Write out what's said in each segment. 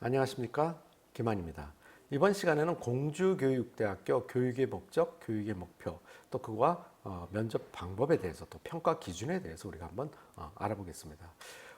안녕하십니까, 김한입니다. 이번 시간에는 공주교육대학교 교육의 목적, 교육의 목표, 또 그와 면접 방법에 대해서 또 평가 기준에 대해서 우리가 한번 알아보겠습니다.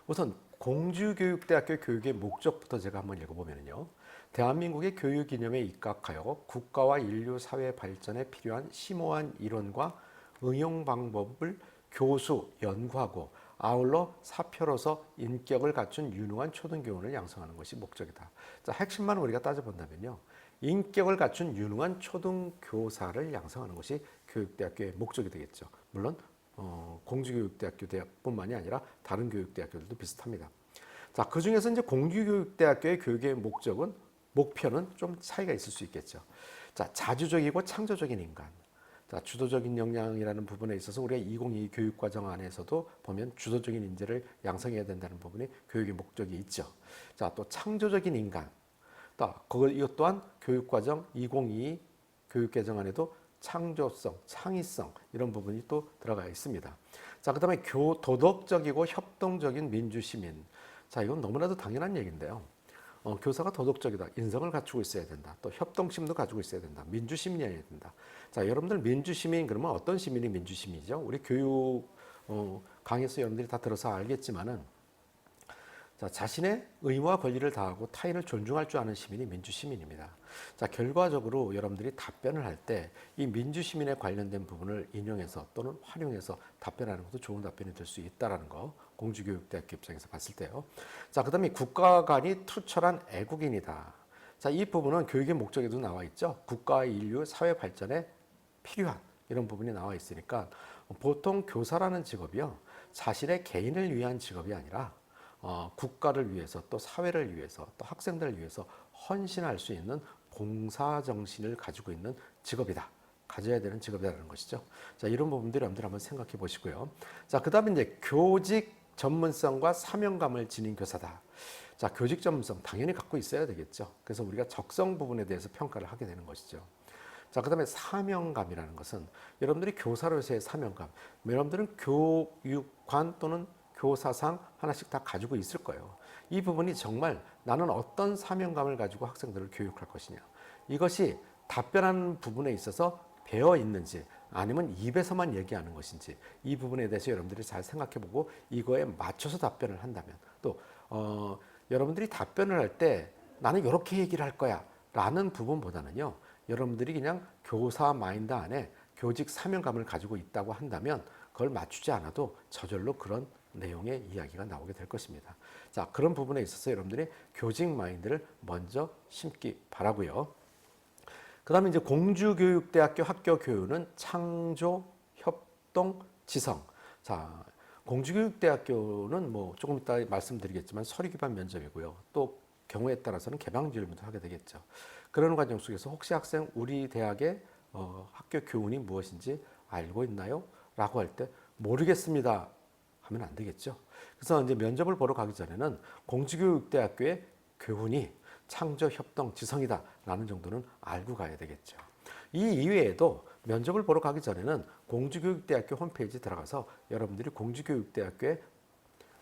우선 공주교육대학교 교육의 목적부터 제가 한번 읽어보면요. 대한민국의 교육 이념에 입각하여 국가와 인류 사회 발전에 필요한 심오한 이론과 응용 방법을 교수 연구하고 아울러 사표로서 인격을 갖춘 유능한 초등교원을 양성하는 것이 목적이다. 자, 핵심만 우리가 따져본다면요. 인격을 갖춘 유능한 초등교사를 양성하는 것이 교육대학교의 목적이 되겠죠. 물론 공주교육대학교 대학뿐만이 아니라 다른 교육대학교들도 비슷합니다. 자, 그 중에서 이제 공주교육대학교의 교육의 목표는 좀 차이가 있을 수 있겠죠. 자, 자주적이고 창조적인 인간. 자, 주도적인 역량이라는 부분에 있어서 우리가 2022 교육과정 안에서도 보면 주도적인 인재를 양성해야 된다는 부분이 교육의 목적이 있죠. 자, 또 창조적인 인간. 이것 또한 교육과정 2022 교육개정 안에도 창조성, 창의성 이런 부분이 또 들어가 있습니다. 자, 그다음에 도덕적이고 협동적인 민주시민. 자, 이건 너무나도 당연한 얘기인데요. 교사가 도덕적이다. 인성을 갖추고 있어야 된다. 또 협동심도 가지고 있어야 된다. 민주시민이어야 된다. 자, 여러분들 민주시민 그러면 어떤 시민이 민주시민이죠? 우리 교육 강의에서 여러분들이 다 들어서 알겠지만은 자, 자신의 의무와 권리를 다하고 타인을 존중할 줄 아는 시민이 민주시민입니다. 자, 결과적으로 여러분들이 답변을 할 때 이 민주시민에 관련된 부분을 인용해서 또는 활용해서 답변하는 것도 좋은 답변이 될 수 있다는 거 공주교육대학교 입장에서 봤을 때요. 자, 그 다음에 국가 간이 투철한 애국인이다. 자, 이 부분은 교육의 목적에도 나와 있죠. 국가와 인류 사회 발전에 필요한 이런 부분이 나와 있으니까 보통 교사라는 직업이요. 자신의 개인을 위한 직업이 아니라 국가를 위해서 또 사회를 위해서 또 학생들을 위해서 헌신할 수 있는 봉사정신을 가지고 있는 직업이다. 가져야 되는 직업이라는 것이죠. 자, 이런 부분들 여러분들 한번 생각해 보시고요. 자, 그 다음에 이제 교직 전문성과 사명감을 지닌 교사다. 자, 교직 전문성 당연히 갖고 있어야 되겠죠. 그래서 우리가 적성 부분에 대해서 평가를 하게 되는 것이죠. 자, 그 다음에 사명감이라는 것은 여러분들이 교사로서의 사명감, 여러분들은 교육관 또는 교사상 하나씩 다 가지고 있을 거예요. 이 부분이 정말 나는 어떤 사명감을 가지고 학생들을 교육할 것이냐. 이것이 답변하는 부분에 있어서 배어 있는지 아니면 입에서만 얘기하는 것인지 이 부분에 대해서 여러분들이 잘 생각해보고 이거에 맞춰서 답변을 한다면 또 여러분들이 답변을 할 때 나는 이렇게 얘기를 할 거야 라는 부분보다는요. 여러분들이 그냥 교사 마인드 안에 교직 사명감을 가지고 있다고 한다면 그걸 맞추지 않아도 저절로 그런 내용의 이야기가 나오게 될 것입니다. 자, 그런 부분에 있어서 여러분들이 교직 마인드를 먼저 심기 바라고요. 그 다음에 이제 공주교육대학교 학교 교육은 창조, 협동, 지성. 자, 공주교육대학교는 뭐 조금 이따 말씀드리겠지만 서류 기반 면접이고요. 또 경우에 따라서는 개방 질문도 하게 되겠죠. 그런 과정 속에서 혹시 학생 우리 대학의 학교 교훈이 무엇인지 알고 있나요? 라고 할 때 모르겠습니다 하면 안 되겠죠. 그래서 이제 면접을 보러 가기 전에는 공주교육대학교의 교훈이 창조, 협동, 지성이다 라는 정도는 알고 가야 되겠죠. 이 이외에도 면접을 보러 가기 전에는 공주교육대학교 홈페이지 들어가서 여러분들이 공주교육대학교의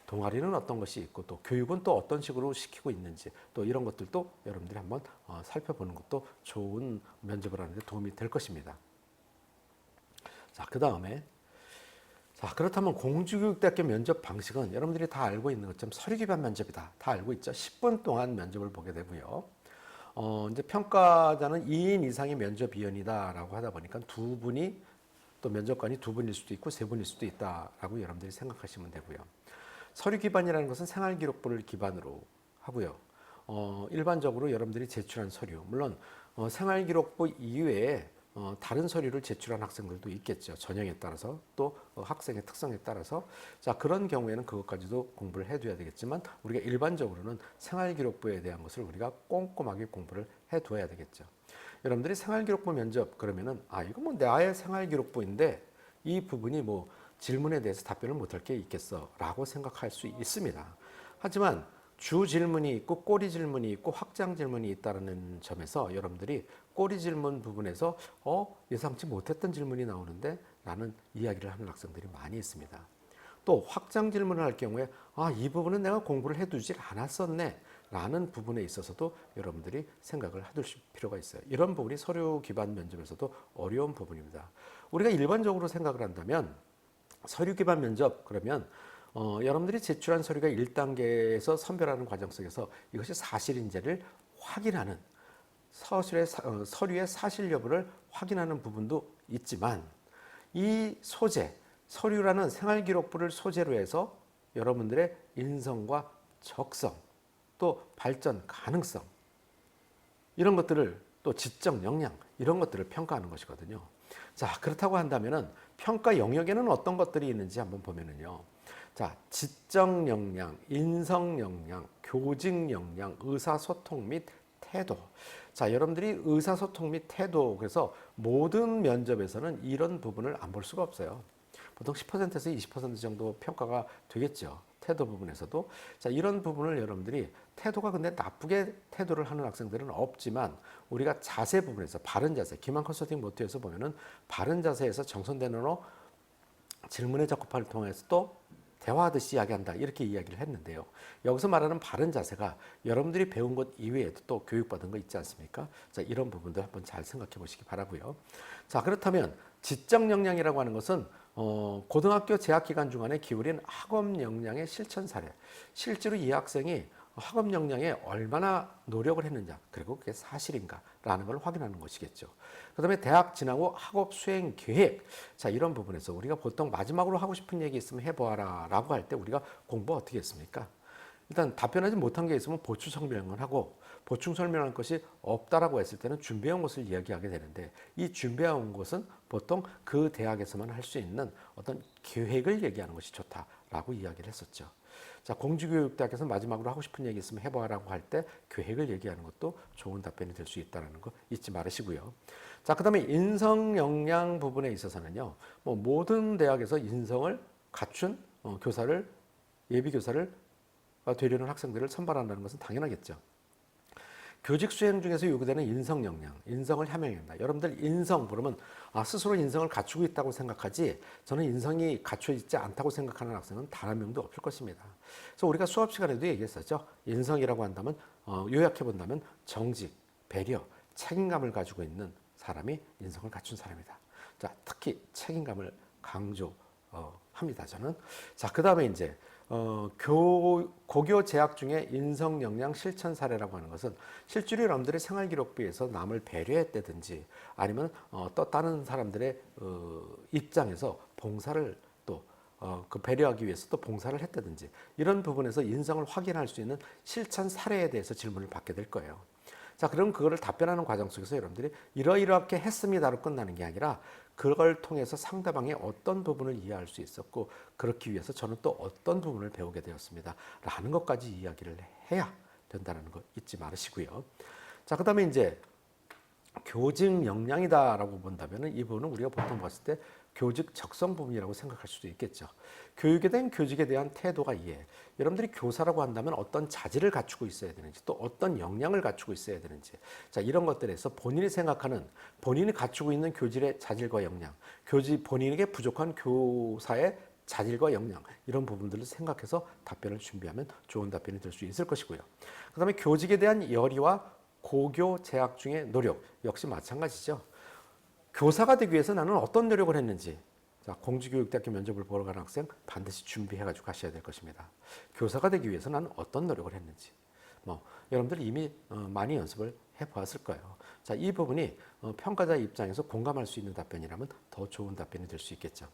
동아리는 어떤 것이 있고 또 교육은 또 어떤 식으로 시키고 있는지 또 이런 것들도 여러분들이 한번 살펴보는 것도 좋은 면접을 하는 데 도움이 될 것입니다. 자, 그 다음에 자, 그렇다면 공주교육대학교 면접 방식은 여러분들이 다 알고 있는 것처럼 서류 기반 면접이다. 다 알고 있죠. 10분 동안 면접을 보게 되고요. 이제 평가자는 2인 이상의 면접위원이다라고 하다 보니까 두 분이 또 면접관이 두 분일 수도 있고 세 분일 수도 있다라고 여러분들이 생각하시면 되고요. 서류 기반이라는 것은 생활기록부를 기반으로 하고요. 일반적으로 여러분들이 제출한 서류, 물론 생활기록부 이외에 다른 서류를 제출한 학생들도 있겠죠. 전형에 따라서 또 학생의 특성에 따라서 자, 그런 경우에는 그것까지도 공부를 해둬야 되겠지만 우리가 일반적으로는 생활기록부에 대한 것을 우리가 꼼꼼하게 공부를 해둬야 되겠죠. 여러분들이 생활기록부 면접 그러면은 이거 뭐 나의 생활기록부인데 이 부분이 뭐 질문에 대해서 답변을 못할 게 있겠어 라고 생각할 수 있습니다. 하지만 주 질문이 있고 꼬리 질문이 있고 확장 질문이 있다는 점에서 여러분들이 꼬리 질문 부분에서 예상치 못했던 질문이 나오는데 라는 이야기를 하는 학생들이 많이 있습니다. 또 확장 질문을 할 경우에 이 부분은 내가 공부를 해두질 않았었네 라는 부분에 있어서도 여러분들이 생각을 해두실 필요가 있어요. 이런 부분이 서류 기반 면접에서도 어려운 부분입니다. 우리가 일반적으로 생각을 한다면 서류 기반 면접 그러면 여러분들이 제출한 서류가 1단계에서 선별하는 과정 속에서 이것이 사실인지를 확인하는 서류의 사실 여부를 확인하는 부분도 있지만 이 소재, 서류라는 생활기록부를 소재로 해서 여러분들의 인성과 적성, 또 발전 가능성 이런 것들을 또 지적 역량 이런 것들을 평가하는 것이거든요. 자, 그렇다고 한다면은 평가 영역에는 어떤 것들이 있는지 한번 보면은요. 자, 지적 역량, 인성 역량, 교직 역량, 의사소통 및 태도. 자, 여러분들이 의사소통 및 태도 그래서 모든 면접에서는 이런 부분을 안 볼 수가 없어요. 보통 10%에서 20% 정도 평가가 되겠죠. 태도 부분에서도. 자, 이런 부분을 여러분들이 태도가 근데 나쁘게 태도를 하는 학생들은 없지만 우리가 자세 부분에서 바른 자세, 기만 컨설팅 모토에서 보면은 바른 자세에서 정선된 언어 질문의 적합화를 통해서 또 대화하듯이 이야기한다 이렇게 이야기를 했는데요. 여기서 말하는 바른 자세가 여러분들이 배운 것 이외에도 또 교육받은 거 있지 않습니까? 자, 이런 부분들 한번 잘 생각해 보시기 바라고요. 자, 그렇다면 지적 역량이라고 하는 것은 고등학교 재학 기간 중간에 기울인 학업 역량의 실천 사례. 실제로 이 학생이 학업 역량에 얼마나 노력을 했는지 그리고 그게 사실인가라는 걸 확인하는 것이겠죠. 그다음에 대학 진학후 학업 수행 계획. 자, 이런 부분에서 우리가 보통 마지막으로 하고 싶은 얘기 있으면 해보아라라고 할 때 우리가 공부 어떻게 했습니까? 일단 답변하지 못한 게 있으면 보충 설명을 하고 보충 설명할 것이 없다라고 했을 때는 준비해온 것을 이야기하게 되는데 이 준비해온 것은 보통 그 대학에서만 할 수 있는 어떤 계획을 얘기하는 것이 좋다라고 이야기를 했었죠. 자, 공주교육대학에서 마지막으로 하고 싶은 얘기 있으면 해봐라고 할 때 계획을 얘기하는 것도 좋은 답변이 될 수 있다는 거 잊지 말으시고요. 자, 그다음에 인성 역량 부분에 있어서는요. 뭐 모든 대학에서 인성을 갖춘 교사를 예비 교사를 되려는 학생들을 선발한다는 것은 당연하겠죠. 교직 수행 중에서 요구되는 인성 역량, 인성을 함양한다. 여러분들 인성 그러면 스스로 인성을 갖추고 있다고 생각하지 저는 인성이 갖춰 있지 않다고 생각하는 학생은 단 한 명도 없을 것입니다. 그래서 우리가 수업 시간에도 얘기했었죠. 인성이라고 한다면 요약해 본다면 정직, 배려, 책임감을 가지고 있는 사람이 인성을 갖춘 사람이다. 자, 특히 책임감을 강조합니다. 저는. 자, 그다음에 이제 고교 재학 중에 인성 역량 실천 사례라고 하는 것은 실제로 여러분들의 생활기록부에서 남을 배려했다든지 아니면 또 다른 사람들의 입장에서 봉사를 또 그 배려하기 위해서 또 봉사를 했다든지 이런 부분에서 인성을 확인할 수 있는 실천 사례에 대해서 질문을 받게 될 거예요. 자, 그럼 그거를 답변하는 과정 속에서 여러분들이 이러이렇게 했습니다로 끝나는 게 아니라 그걸 통해서 상대방의 어떤 부분을 이해할 수 있었고 그렇기 위해서 저는 또 어떤 부분을 배우게 되었습니다. 라는 것까지 이야기를 해야 된다는 거 잊지 말으시고요. 자, 그 다음에 이제 교직 역량이다라고 본다면 이 부분은 우리가 보통 봤을 때 교직 적성 부분이라고 생각할 수도 있겠죠. 교육에 대한 교직에 대한 태도가 이해. 여러분들이 교사라고 한다면 어떤 자질을 갖추고 있어야 되는지 또 어떤 역량을 갖추고 있어야 되는지 자, 이런 것들에서 본인이 생각하는 본인이 갖추고 있는 교질의 자질과 역량 본인에게 부족한 교사의 자질과 역량 이런 부분들을 생각해서 답변을 준비하면 좋은 답변이 될 수 있을 것이고요. 그 다음에 교직에 대한 열의와 고교 재학 중의 노력 역시 마찬가지죠. 교사가 되기 위해서 나는 어떤 노력을 했는지 자, 공주교육대학교 면접을 보러 가는 학생 반드시 준비해가지고 가셔야 될 것입니다. 교사가 되기 위해서 나는 어떤 노력을 했는지 여러분들 이미 많이 연습을 해보았을 거예요. 자, 이 부분이 평가자 입장에서 공감할 수 있는 답변이라면 더 좋은 답변이 될 수 있겠죠.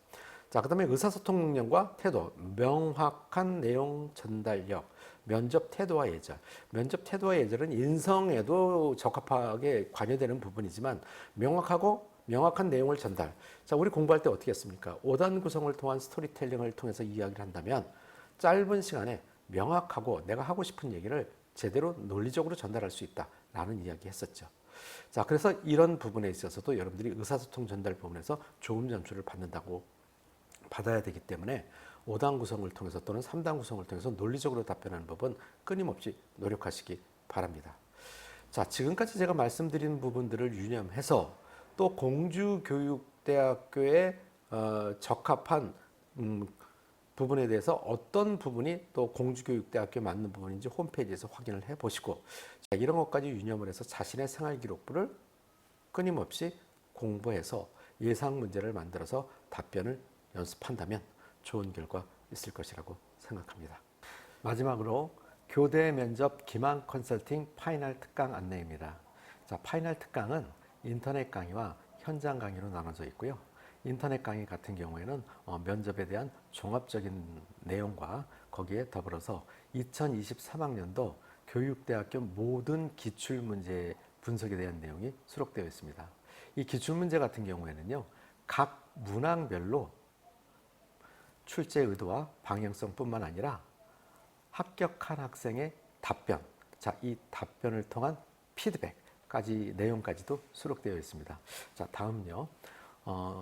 자, 그 다음에 의사소통 능력과 태도, 명확한 내용 전달력, 면접 태도와 예절. 면접 태도와 예절은 인성에도 적합하게 관여되는 부분이지만 명확한 내용을 전달. 자, 우리 공부할 때 어떻게 했습니까? 5단 구성을 통한 스토리텔링을 통해서 이야기를 한다면 짧은 시간에 명확하고 내가 하고 싶은 얘기를 제대로 논리적으로 전달할 수 있다라는 이야기 했었죠. 자, 그래서 이런 부분에 있어서도 여러분들이 의사소통 전달 부분에서 좋은 점수를 받아야 되기 때문에 5단 구성을 통해서 또는 3단 구성을 통해서 논리적으로 답변하는 법은 끊임없이 노력하시기 바랍니다. 자, 지금까지 제가 말씀드린 부분들을 유념해서 또 공주교육대학교에 적합한 부분에 대해서 어떤 부분이 또 공주교육대학교에 맞는 부분인지 홈페이지에서 확인을 해 보시고, 자, 이런 것까지 유념을 해서 자신의 생활기록부를 끊임없이 공부해서 예상 문제를 만들어서 답변을 연습한다면 좋은 결과 있을 것이라고 생각합니다. 마지막으로 교대 면접 기망 컨설팅 파이널 특강 안내입니다. 자, 파이널 특강은 인터넷 강의와 현장 강의로 나눠져 있고요. 인터넷 강의 같은 경우에는 면접에 대한 종합적인 내용과 거기에 더불어서 2023학년도 교육대학교 모든 기출문제 분석에 대한 내용이 수록되어 있습니다. 이 기출문제 같은 경우에는요, 각 문항별로 출제 의도와 방향성뿐만 아니라 합격한 학생의 답변, 자, 이 답변을 통한 피드백까지 내용까지도 수록되어 있습니다. 자, 다음요.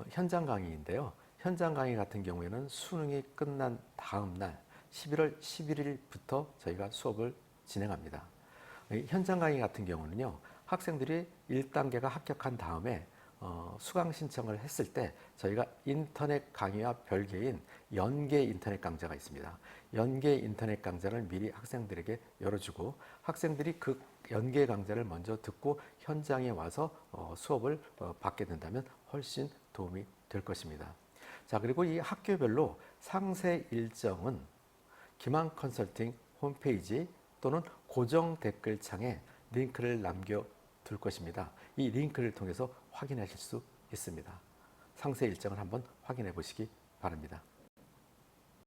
현장 강의인데요. 현장 강의 같은 경우에는 수능이 끝난 다음 날 11월 11일부터 저희가 수업을 진행합니다. 현장 강의 같은 경우는요. 학생들이 1단계가 합격한 다음에 수강 신청을 했을 때 저희가 인터넷 강의와 별개인 연계 인터넷 강좌가 있습니다. 연계 인터넷 강좌를 미리 학생들에게 열어주고 학생들이 그 연계 강좌를 먼저 듣고 현장에 와서 수업을 받게 된다면 훨씬 도움이 될 것입니다. 자, 그리고 이 학교별로 상세 일정은 기망 컨설팅 홈페이지 또는 고정 댓글창에 링크를 남겨둘 것입니다. 이 링크를 통해서 확인하실 수 있습니다. 상세 일정을 한번 확인해 보시기 바랍니다.